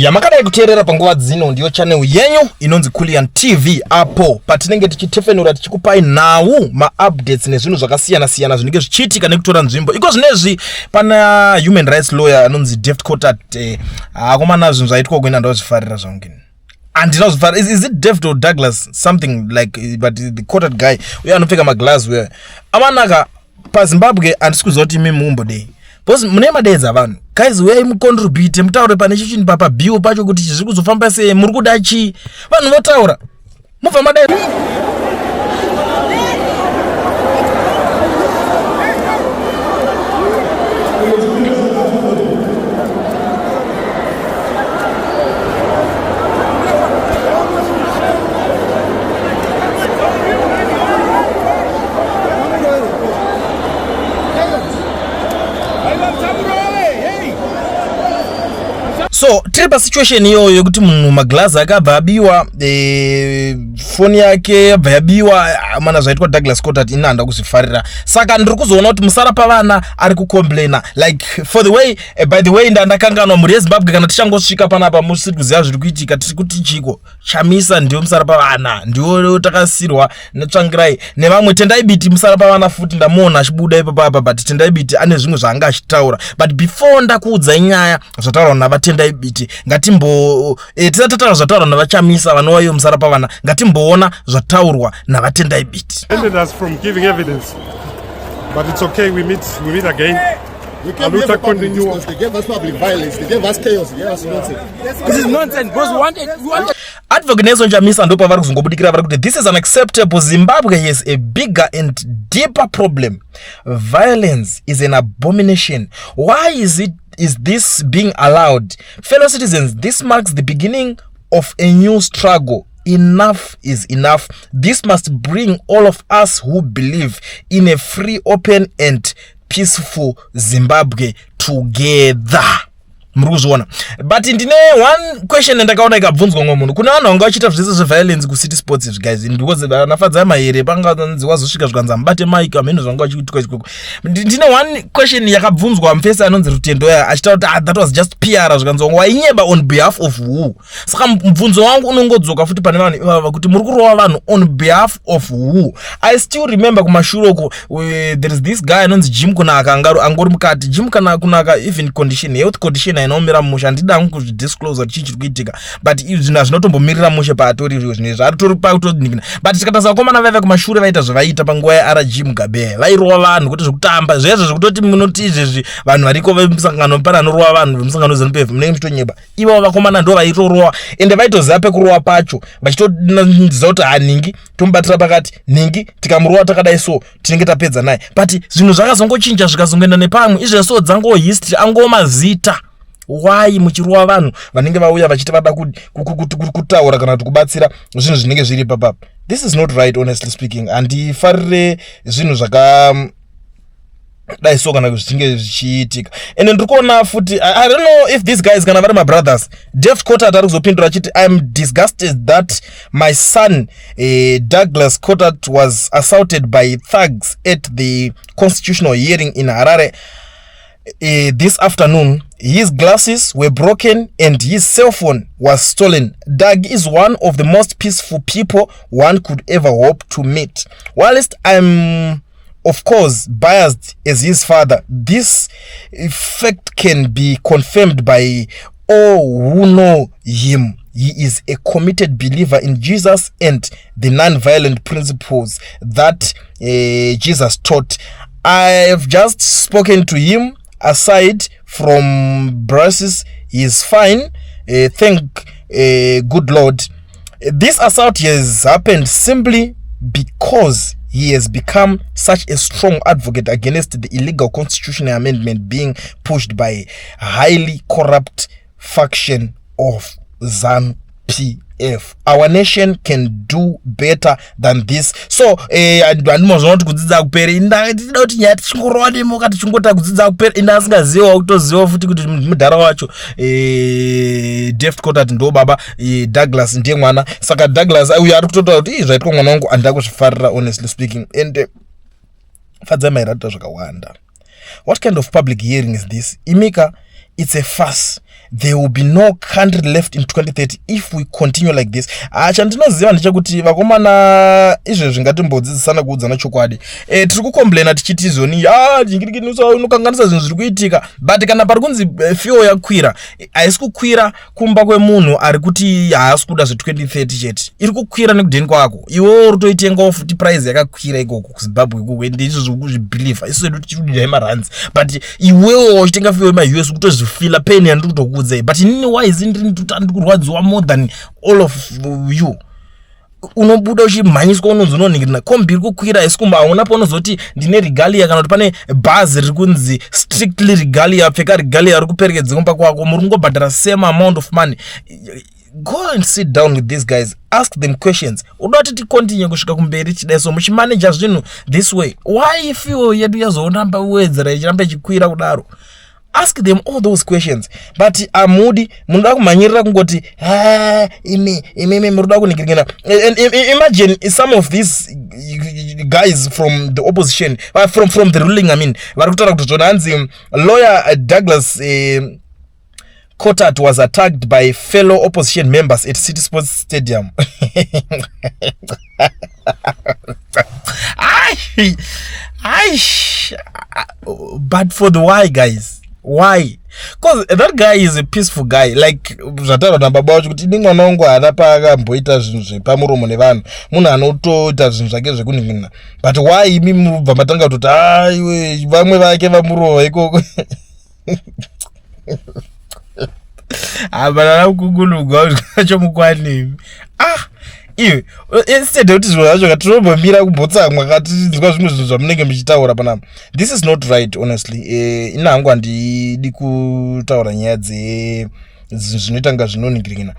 yamakadai kuteerera panguva dzino ndiyo channel yenyu inonzi Kulian TV apo patinenge tichitefenura tichikupai nhau ma-updates nezvinhu zvakasiyana-siyana zvinenge zvichiitika nekutora nzvimbo iko zvinezvi pana human rights lawyer anonzi Deft Cotat akomana zvinhu zvaitwa kuenda ndozvifarira zvangu andina zvifarira. Is it Deft or Douglas something like, but the Cotat guy uye anopfeka maglass where amanaka paZimbabwe handisi kuziva kuti imi mumbodei because mune madedza vanhu guys uyai mucontribute mutaure pane chichini papa bill pacho kuti zviri kuzofamba sei, muri kuda chii, vanhu votaura mubva madedza. So tiri pasituation iyoyo yekuti munhu maglass akabva abiwa, phone yake yabva yabiwa, mana zvaitwa Douglas Cotat ina handa kuzvifarira. Saka ndiri kuzoona kuti musara pavana ari kucomplaina like for the way by the way ndakanganwa muri yeZimbabwe kana tichangosvika panapa musiri kuziva zviri kuitika tiri kuti chiko chamisa ndiyo musara pavana ndiyo takasirwa netsvangirai nevamwe. Tendai biti musara pavana futi ndamuona achibuda ipapa but Tendai biti ane zvimwe zvaanga achitaura but before ndakuudza nyaya zvataurwa navatendai biti ngatimbo tisati tataura zvataurwa navachamisa vanova iyo musara pavana ngatimboona zvataurwa navatendai biti. Ended us from giving evidence, but it's okay. We meet again. We can't never continue because they gave us public violence, they gave us chaos, they gave us nonsense. This is nonsense because we wanted Advocate Nelson Chamisa ndo pavari kuzongobudikira vari kuti this is unacceptable. Zimbabwe has a bigger and deeper problem. Violence is an abomination. Why is this being allowed? Fellow citizens, this marks the beginning of a new struggle. Enough is enough. This must bring all of us who believe in a free, open and peaceful Zimbabwe together. Muruzwana. But ndine one question ndakaona ikabvunzwa munhu. Kuna vanhu vanga vachiita zvese zveviolence kucity sports guys. Because vanafadza mahere panganzi wazosvika zvikanzi mubate mic ameno zvanga vachiitika ikoko. Ndine one question yakabvunzwa mufesa anonzi Rutendo achitaura kuti that was just PR zvikanzi wainyeba on behalf of who. Saka mubvunzo wangu unongodzoka futi pane vanhu ivava kuti muri kurova vanhu on behalf of who. I still remember kumashuroko there is this guy anonzi Jim Kunaka angori mukati. Jim Kunaka even condition, health condition inomira musha ndida kuzvidisclose chichi kuitika but izvina zvinotombomirira mushe paatori zvino zvatori pautodingira but tikatasa komana vaiva kumashure vaita zvavaita panguva yaRG Mugabe vairova vanhu kuti zvekutamba zvezvo zvekutoti munoti izvezvi vanhu variko vemusangano pana norova vanhu vemusangano ZNPF munenge muchitonyeba ivo vakomana ndo vaitorova ende vaitoziva pekurova pacho vachitoziva kuti haningi tomubatira pakati ningi tikamurova takadai so tinenge tapedza naye but zvinhu zvakazongochinja zvikazongoenda nepamwe izvezvo so dzango history ango mazita. Why muchirova vanhu vanenge vauya vachiti vada kutaura kana kuti kubatsira zvinhu zvinenge zviri papapa? This is not right, honestly speaking. Andifarire zvinhu zvaka dai so kana zvichinge zvichiitika. And ndiri kuona futi I don't know if these guys kana vari my brothers. Deft Cotat ari kuzopindura achiti I am disgusted that my son Douglas Cotat was assaulted by thugs at the constitutional hearing in Harare. This afternoon, his glasses were broken and his cell phone was stolen. Doug is one of the most peaceful people one could ever hope to meet. Whilst I'm, of course, biased as his father, this fact can be confirmed by all who know him. He is a committed believer in Jesus and the non-violent principles that Jesus taught. I have just spoken to him. Aside from braces, he is fine. Thank good Lord. This assault has happened simply because he has become such a strong advocate against the illegal constitutional amendment being pushed by a highly corrupt faction of ZANU-PF. Our nation can do better than this. So andimozvona kuti kudzidza kupere ndida kuti nyaya tichingorova nemoka tichingota kudzidza kupere ndasingaziva kutoziva futi kuti mudhara wacho Deft Cotat ndo baba, Douglas ndiye mwana. Saka Douglas uyu ari kutotaura kuti zvaitwa mwana wangu handida kuzvifarira, honestly speaking. And fadza mairata zvakawanda. What kind of public hearing is this? Imika, it's a farce. there will be no country left in 2030 if we continue like this. Chandinoziva ndechekuti vakomana izvezvi ngatimbodzidzisana kuudzana chokwadi. Tiri kukomplaina tichiti izvoni unokanganisa zvinhu zviri kuitika, but kana pari kunzi fuel yakwira, haisi kukwira kumba kwemunhu ari kuti haasi kuda zve2030 chete, iri kukwira nekudheni kwako. Iwewo uri toitengawo futi price yakakwira ikoko kuZimbabwe ikoko, ende izvo zviri kuzvibhiliva isu edu tichidya marands, but iwewo uchitenga fuel yemaUS kutozvifila pain yandiri kutokuudzai, but inini why ndiri kurwadziwa more than all of you. Unobuda uchimhanyiswa unonzononingirina kombi iri kukwira isikumba hauna paunozoti ndine regalia kana kuti pane bhazi riri kunzi strictly regalia, pfeka regalia uri kuperekedza kumba kwako, muri kungobhadhara same amount of money. Go and sit down with these guys, ask them questions. Uda kuti tikontinue kusvika kumberi chidai so muchimanager zvinhu this way. Why if you yedu yazoramba uwedzera ichiramba ichikwira kudaro? Ask them all those questions. But amudi munoda kumhanyirira kungoti imi munoda kuningirira. And imagine some of these guys from the opposition, from the ruling, I mean, vari kutaura kuti zvona hanzi lawyer Douglas Cotat was attacked by fellow opposition members at City Sports Stadium. But for the why, guys? Why? Because that guy is a peaceful guy. Like zvataura nababa wacho kuti ini mwana wangu haana paakamboita zvinhu zvepamuromo nevanhu, munhu anotoita zvinhu zvake zvekuningirina. But why imi mubva matanga kutoti iwe vamwe vake vamurova ikoko? Banana kugulugwa zvacho mukwanimi. Iwe instead kuti zviro zvacho katinombomira kumbotsamwa katizwa zvimwe zvinhu zvamunenge muchitaura panapa. This is not right, honestly. Ina hangu handidi kutaura nyaya zvinoita nga zvinoningirina,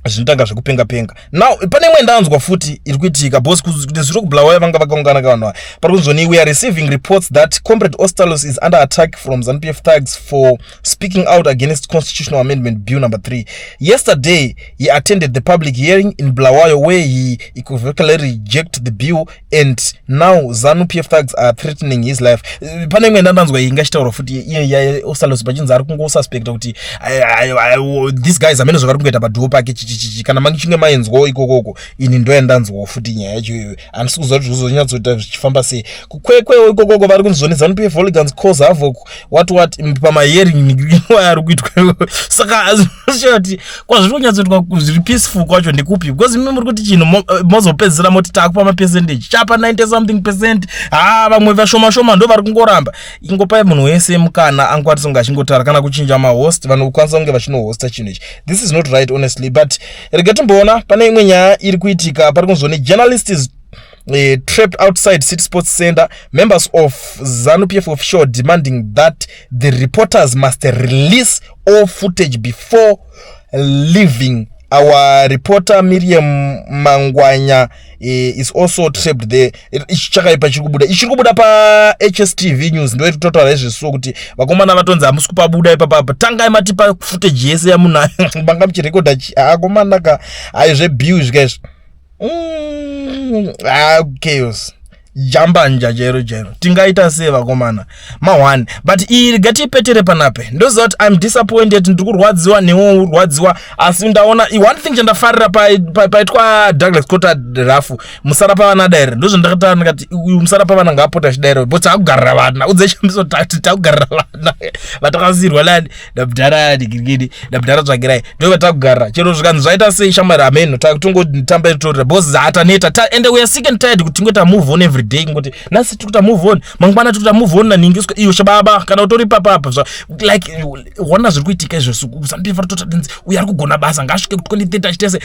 zvinotanga zvekupenga-penga. Now pane imwe ndanzwa futi iri kuitika boss kuti zviro kubulawayo vanga vakaungana kavanhu pari kunzoni we are receiving reports that Comrade Ostalos is under attack from ZANU-PF thugs for speaking out against Constitutional Amendment Bill number 3. Yesterday he attended the public hearing in Bulawayo where he equivocally rejected the bill and now ZANU-PF thugs are threatening his life. Pane imwe ndanzwa ingachitaura futi iye Ostalos pachinzi ari kungosuspecta kuti these guys amene zvavari kungoita padhuo pake kana mangichinge maenzwawo ikokoko, ini ndoyandanzwawo futi nyaya yacho iyoyo. Handisi kuziva kuti zvozonyatsoita zvichifamba sei. Kukwekwewo ikokoko vari kunzoni ZANU-PF hooligans cause havoc what pamahearing ari kuitwa. Saka zvoti kwazviri kunyatsoitwa zviri peaceful kwacho ndikupi? Because imi muri kuti chinhu mozopedzisira moti takupa mapercentage chapa 90 something percent, vamwe vashoma ndo vari kungoramba. Ingopai munhu wese mukana angwati songa achingotaura kana kuchinja mahost vanokwanisa kunge vachinohosta chinhu ichi. This is not right, honestly. But regatimboona pane imwe nyaya iri kuitika pari kunzoni journalist is trapped outside City Sports Center. Members of ZANU-PF official demanding that the reporters must release all footage before leaving. Our reporter Miriam Mangwanya is also trapped there. Ichakaipa chirikubuda pa HSTV news ndo itotaura izvo kuti vakomana vatonzi hamusi kupabuda ipapa tangai matipa footage yese yamunhu banga muchirekodha akomana ka aizvebiu zvikaizvo chaos jambanja jero tingaita sei vakomana ma1. But iri gatipetere panape ndoziva kuti I'm disappointed, ndiri kurwadziwa newo urwadziwa, asi ndaona one thing chandafarira paitwa Douglas Cotat rafu musarapa vana daire ndozvo ndakataura ndikati uyu musarapa vana ngaapota achidaire but takugarira vana udze chambiso takugarira vana vatakasirwa lani dabdara digirigidi dabdara tsvagirai ndo vatakugarira chero zvikanzi zvaita sei shamari ameno takutongotamba itorira boss ataneta and we are sick and tired kuti tingota move on every day ngoti nasi tikuta move on mangwana tikuta move on naningiswa iyo shababa kana utori papa so like wona zviri kuitika izvo ZANU-PF totadenzi uyu ari kugona basa ngasvike ku 2030 achitese.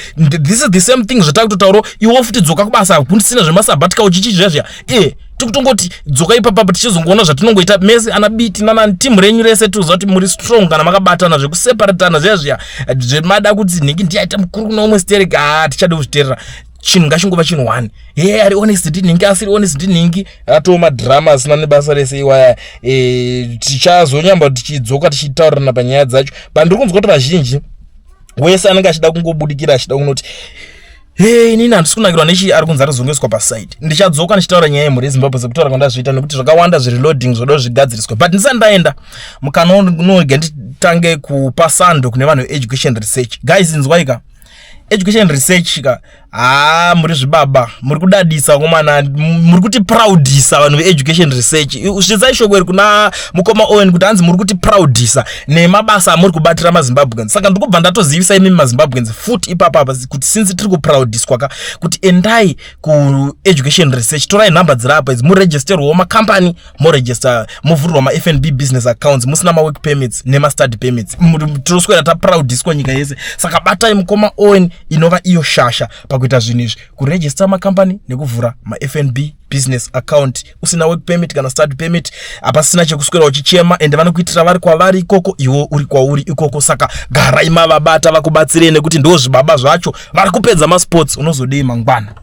This is the same thing zvatakutotaura iwo futi dzoka kubasa kundisina zvemasabatika uchichizvazvia tikutongoti dzoka ipapa tichizongoona zvatinongoita mese ana biti nana team renyu rese tuzoa kuti muri strong kana makabatana zvekuseparatana zvazvia zvemada kuti nhingi ndiyaita mukuru kuna umwe sterek tichade kuzviterera chinhu ngachingova chinhu 1 ari honest ndinhingi asiri honest ndinhingi atoo madrama asina nebasa rese iwaya. Tichazonyamba tichidzoka tichitaurirana panyaya dzacho, but ndiri kunzwa kuti vazhinji wese anenge achida kungobudikira achida kunoti Hey, nini handisi kunakirwa nechi ari kunzi arizongeswa paside. Ndichadzoka ndichitaura nyaya yemhuri yeZimbabwe sekutaura kwandazviita nekuti zvakawanda zvireloading zvoda zvigadziriswe. But ndisati ndaenda mukanoge nditange kupa sando kune vanhu education research. Guys, inzwaika education research ka muri zvibaba muri kudadisa komana muri kuti proudisa vanhu veeducation research. Usvitsai shoko iri kuna mukoma Owen kuti hanzi muri kuti proudisa nemabasa amuri kubatira maZimbabweans. Saka ndikubva ndatozivisa imi maZimbabweans futi ipapa kuti since tiri kuproudiswa ka kuti endai ku education research, torai nhamba dziri apa idzi, muregisterwa macompany, muregister muvhurirwa maFNB business accounts, musina mawork permits nemastudy permits. Tiroswera taproudiswa nyika yese. Saka batai mukoma Owen inova iyo shasha pakuita zvinhu izvi, kuregister macompany nekuvhura maFNB business account usina work permit kana study permit, hapasina chekuswera uchichema ende vanokuitira vari kwavari ikoko iwo uri kwauri ikoko. Saka garai mavabata vakubatsirei nekuti ndo zvibaba zvacho vari kupedza masports unozodei mangwana.